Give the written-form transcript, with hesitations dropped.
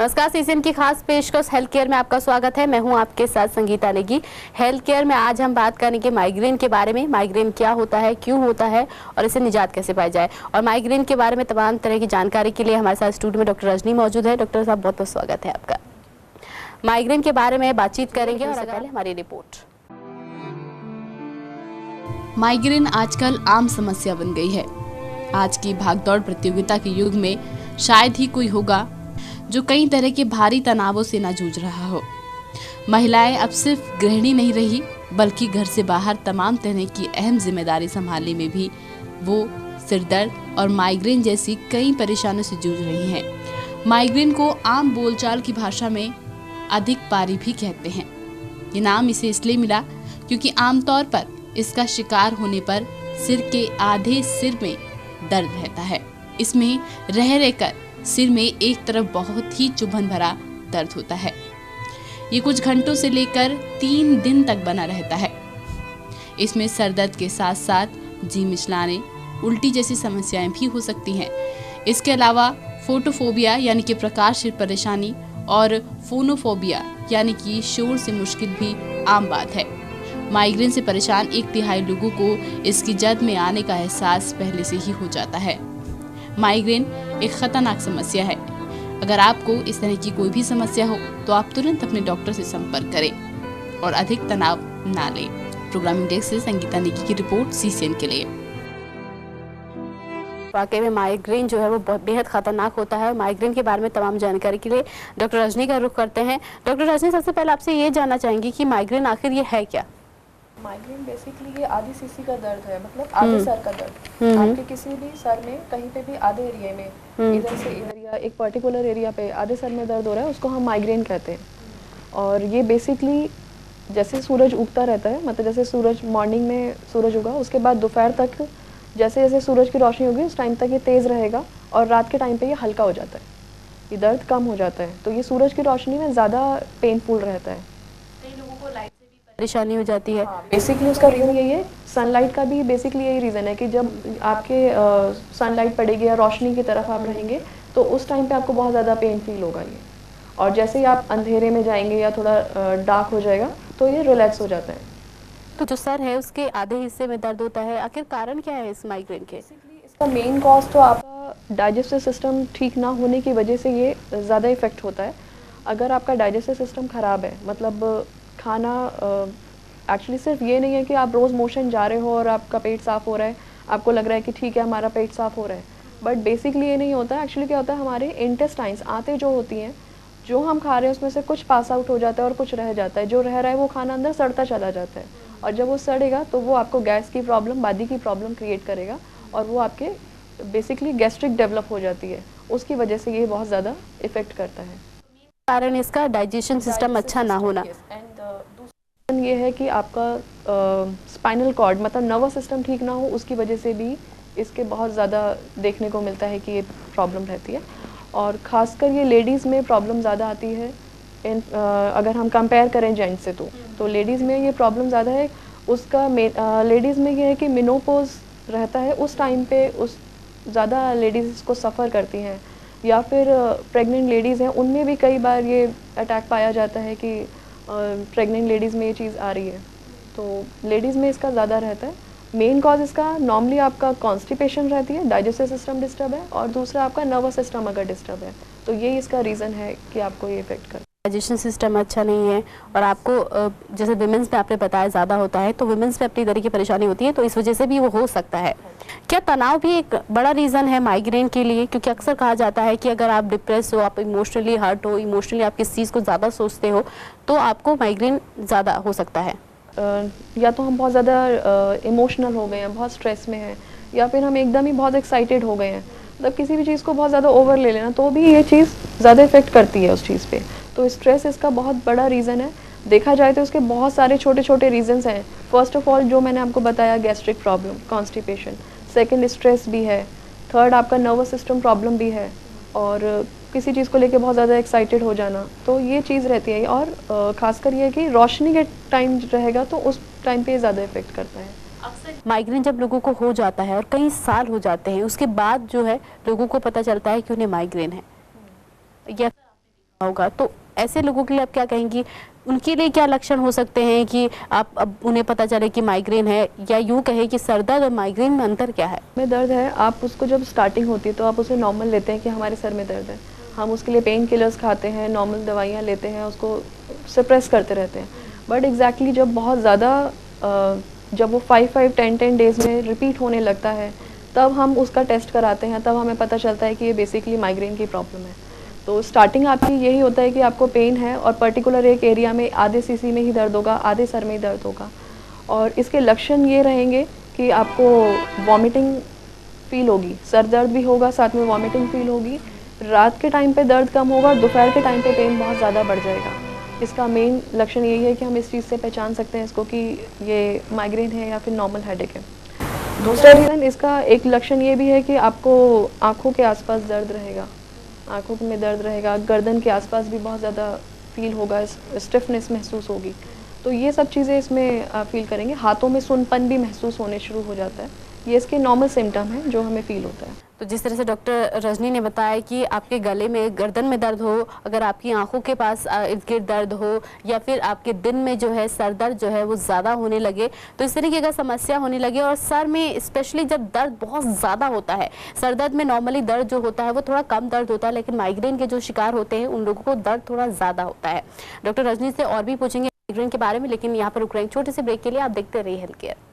नमस्कार, सीसीएन की खास पेशकश हेल्थ केयर में आपका स्वागत है। मैं हूं आपके साथ संगीता नेगी। हेल्थ केयर में आज हम बात करेंगे माइग्रेन के बारे में। माइग्रेन क्या होता है, क्यों होता है और इसे निजात कैसे पाई जाए। और माइग्रेन के बारे में तमाम तरह की जानकारी के लिए हमारे साथ स्टूडियो में डॉक्टर रजनी मौजूद है। डॉक्टर साहब, बहुत बहुत स्वागत है आपका। माइग्रेन के बारे में बातचीत करेंगे और पहले हमारी रिपोर्ट। माइग्रेन आजकल आम समस्या बन गई है। आज की भागदौड़ प्रतियोगिता के युग में शायद ही कोई होगा जो कई तरह के भारी तनावों से ना जूझ रहा हो। महिलाएं अब सिर्फ गृहिणी नहीं रही, बल्कि घर से बाहर तमाम तरह की अहम जिम्मेदारी संभालने में भी वो सिरदर्द और माइग्रेन जैसी कई परेशानियों से जूझ रही हैं। माइग्रेन को आम बोलचाल की भाषा में अधिक पारी भी कहते हैं। ये नाम इसे इसलिए मिला क्योंकि आमतौर पर इसका शिकार होने पर सिर के आधे सिर में दर्द रहता है। इसमें रह रहकर सिर में एक तरफ बहुत ही चुभन भरा दर्द होता है। ये कुछ घंटों से लेकर 3 दिन तक बना रहता है। इसमें सर दर्द के साथ साथ जी मिचलाने, उल्टी जैसी समस्याएं भी हो सकती हैं। इसके अलावा फोटोफोबिया यानी कि प्रकाश से परेशानी और फोनोफोबिया यानी कि शोर से मुश्किल भी आम बात है। माइग्रेन से परेशान 1/3 लोगों को इसकी जद में आने का एहसास पहले से ही हो जाता है। माइग्रेन एक खतरनाक समस्या है। अगर आपको इस तरह की कोई भी समस्या हो तो आप तुरंत अपने डॉक्टर से संपर्क करें और अधिक तनाव ना लें। प्रोग्रामिंग डेस्क से संगीता नेगी की रिपोर्ट सीसीएन के लिए। वाकई में माइग्रेन जो है वो बेहद खतरनाक होता है। माइग्रेन के बारे में तमाम जानकारी के लिए डॉक्टर रजनी का रुख करते हैं। डॉक्टर रजनी, सबसे पहले आपसे ये जानना चाहेंगी कि माइग्रेन आखिर ये है क्या? माइग्रेन बेसिकली ये आधी सीसी का दर्द है, मतलब आधे सर का दर्द। आपके किसी भी सर में कहीं पे भी आधे एरिया में, इधर से इधर या एक पर्टिकुलर एरिया पे आधे सर में दर्द हो रहा है, उसको हम माइग्रेन कहते हैं। और ये बेसिकली जैसे सूरज उगता रहता है, मतलब जैसे सूरज मॉर्निंग में सूरज उगा, उसके बाद दोपहर तक जैसे जैसे सूरज की रोशनी होगी उस टाइम तक ये तेज़ रहेगा और रात के टाइम पे ये हल्का हो जाता है, ये दर्द कम हो जाता है। तो ये सूरज की रोशनी में ज़्यादा पेनफुल रहता है। परेशानी हो जाती है। बेसिकली उसका रीज़न यही है। सनलाइट का भी बेसिकली यही रीज़न है कि जब आपके सनलाइट पड़ेगी या रोशनी की तरफ आप रहेंगे तो उस टाइम पे आपको बहुत ज़्यादा पेन फील होगा ये। और जैसे ही आप अंधेरे में जाएंगे या थोड़ा डार्क हो जाएगा तो ये रिलैक्स हो जाता है। तो जो सर है उसके आधे हिस्से में दर्द होता है, आखिर कारण क्या है इस माइग्रेन के? इसका मेन कॉज तो आपका डाइजेस्टिव सिस्टम ठीक ना होने की वजह से ये ज़्यादा इफेक्ट होता है। अगर आपका डाइजेस्टिव सिस्टम ख़राब है, मतलब खाना एक्चुअली सिर्फ ये नहीं है कि आप रोज़ मोशन जा रहे हो और आपका पेट साफ़ हो रहा है, आपको लग रहा है कि ठीक है हमारा पेट साफ़ हो रहा है, बट बेसिकली ये नहीं होता। एक्चुअली क्या होता है, हमारे इंटेस्टाइन्स आंतें जो होती हैं, जो हम खा रहे हैं उसमें से कुछ पास आउट हो जाता है और कुछ रह जाता है। जो रह रहा है वो खाना अंदर सड़ता चला जाता है और जब वो सड़ेगा तो वो आपको गैस की प्रॉब्लम, बादी की प्रॉब्लम क्रिएट करेगा और वो आपके बेसिकली गैस्ट्रिक डेवलप हो जाती है। उसकी वजह से ये बहुत ज़्यादा इफ़ेक्ट करता है। कारण इसका डाइजेशन सिस्टम अच्छा ना होना। ये है कि आपका स्पाइनल कॉर्ड, मतलब नर्वस सिस्टम ठीक ना हो, उसकी वजह से भी इसके बहुत ज़्यादा देखने को मिलता है कि ये प्रॉब्लम रहती है। और ख़ासकर ये लेडीज़ में प्रॉब्लम ज़्यादा आती है। अगर हम कंपेयर करें जेंट्स से तो लेडीज़ में ये प्रॉब्लम ज़्यादा है। उसका लेडीज़ में ये है कि मेनोपॉज रहता है, उस टाइम पे उस ज़्यादा लेडीज़ इसको सफ़र करती हैं। या फिर प्रेग्नेंट लेडीज़ हैं, उनमें भी कई बार ये अटैक पाया जाता है कि प्रेग्नेंट लेडीज़ में ये चीज़ आ रही है। तो लेडीज़ में इसका ज़्यादा रहता है। मेन कॉज इसका नॉर्मली आपका कॉन्स्टिपेशन रहती है, डाइजेस्टिव सिस्टम डिस्टर्ब है, और दूसरा आपका नर्वस सिस्टम अगर डिस्टर्ब है तो यही इसका रीज़न है कि आपको ये इफेक्ट कर। डाइजेशन सिस्टम अच्छा नहीं है और आपको जैसे विमेंस में आपने बताया ज़्यादा होता है, तो विमेंस में अपनी तरह की परेशानी होती है, तो इस वजह से भी वो हो सकता है। क्या तनाव भी एक बड़ा रीज़न है माइग्रेन के लिए? क्योंकि अक्सर कहा जाता है कि अगर आप डिप्रेस हो, आप इमोशनली हर्ट हो, इमोशनली आप किस चीज़ को ज़्यादा सोचते हो तो आपको माइग्रेन ज़्यादा हो सकता है। या तो हम बहुत ज़्यादा इमोशनल हो गए हैं, बहुत स्ट्रेस में हैं, या फिर हम एकदम ही बहुत एक्साइटेड हो गए हैं, मतलब किसी भी चीज़ को बहुत ज़्यादा ओवर ले लेना, तो भी ये चीज़ ज़्यादा इफेक्ट करती है उस चीज़ पे। तो स्ट्रेस इसका बहुत बड़ा रीज़न है। देखा जाए तो इसके बहुत सारे छोटे छोटे रीज़न्स हैं। फर्स्ट ऑफ ऑल जो मैंने आपको बताया, gastric problem, constipation. Second stress भी है। थर्ड आपका नर्वस सिस्टम प्रॉब्लम भी है, और किसी चीज़ को लेके बहुत ज़्यादा एक्साइटेड हो जाना, तो ये चीज़ रहती है। और ख़ासकर ये है कि रोशनी के टाइम रहेगा तो उस टाइम पे ज़्यादा इफेक्ट करता है। माइग्रेन जब लोगों को हो जाता है और कई साल हो जाते हैं, उसके बाद जो है लोगों को पता चलता है कि उन्हें माइग्रेन है। या होगा, तो ऐसे लोगों के लिए आप क्या कहेंगी? उनके लिए क्या लक्षण हो सकते हैं कि आप अब उन्हें पता चले कि माइग्रेन है, या यूं कहे कि सर दर्द और माइग्रेन में अंतर क्या है? में दर्द है, आप उसको जब स्टार्टिंग होती है तो आप उसे नॉर्मल लेते हैं कि हमारे सर में दर्द है, हम उसके लिए पेन किलर्स खाते हैं, नॉर्मल दवाइयाँ लेते हैं, उसको सप्रेस करते रहते हैं। बट एग्जैक्टली जब बहुत ज़्यादा जब वो 5-5, 10-10 डेज़ में रिपीट होने लगता है, तब हम उसका टेस्ट कराते हैं, तब हमें पता चलता है कि ये बेसिकली माइग्रेन की प्रॉब्लम है। तो स्टार्टिंग आपकी यही होता है कि आपको पेन है और पर्टिकुलर एक एरिया में आधे सीसी में ही दर्द होगा, आधे सर में ही दर्द होगा, और इसके लक्षण ये रहेंगे कि आपको वॉमिटिंग फील होगी, सर दर्द भी होगा, साथ में वॉमिटिंग फील होगी, रात के टाइम पे दर्द कम होगा, दोपहर के टाइम पे पेन बहुत ज़्यादा बढ़ जाएगा। इसका मेन लक्षण यही है कि हम इस चीज़ से पहचान सकते हैं इसको कि ये माइग्रेन है या फिर नॉर्मल हेडेक है। दूसरा रीज़न इसका एक लक्षण ये भी है कि आपको आँखों के आसपास दर्द रहेगा, आँखों में दर्द रहेगा, गर्दन के आसपास भी बहुत ज़्यादा फील होगा, स्टिफनेस महसूस होगी। तो ये सब चीज़ें इसमें फील करेंगे। हाथों में सुनपन भी महसूस होने शुरू हो जाता है, ये इसके नॉर्मल सिम्टम हैं जो हमें फील होता है। तो जिस तरह से डॉक्टर रजनी ने बताया कि आपके गले में, गर्दन में दर्द हो, अगर आपकी आंखों के पास इर्द गिर्द दर्द हो, या फिर आपके दिन में जो है सर दर्द जो है वो ज़्यादा होने लगे, तो इस तरीके का समस्या होने लगे, और सर में स्पेशली जब दर्द बहुत ज़्यादा होता है, सर दर्द में नॉर्मली दर्द जो होता है वो थोड़ा कम दर्द होता है, लेकिन माइग्रेन के जो शिकार होते हैं उन लोगों को दर्द थोड़ा ज़्यादा होता है। डॉक्टर रजनी से और भी पूछेंगे माइग्रेन के बारे में, लेकिन यहाँ पर रुक रहे हैं छोटे से ब्रेक के लिए। आप देखते रहिए हेल्थ केयर।